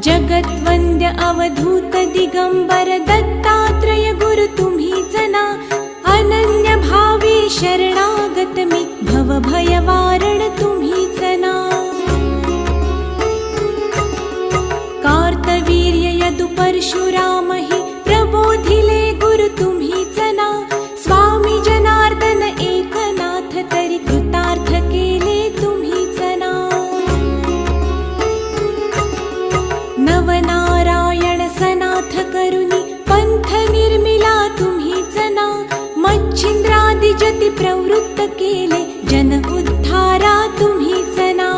जगद्वन्द्य अवधूत दिगंबर दत्तात्रय गुरु तुम्हीच ना। अनन्य भावे शरणागत मी भव भयवारण तुम्हीच ना। कार्तवीर्य यदु परशुराम हि प्रबोधिले गुरु तुम्हीच ना। स्वामी जनार्दन एकनाथ तरी कृतार्थ केले तुम्हीच ना। नवनारायण सनाथ करुणी पंथ निर्मिला तुम्हीच ना। मच्छिंद्रादि जति प्रवृत्त केले जन उद्धारा तुम्हीच ना।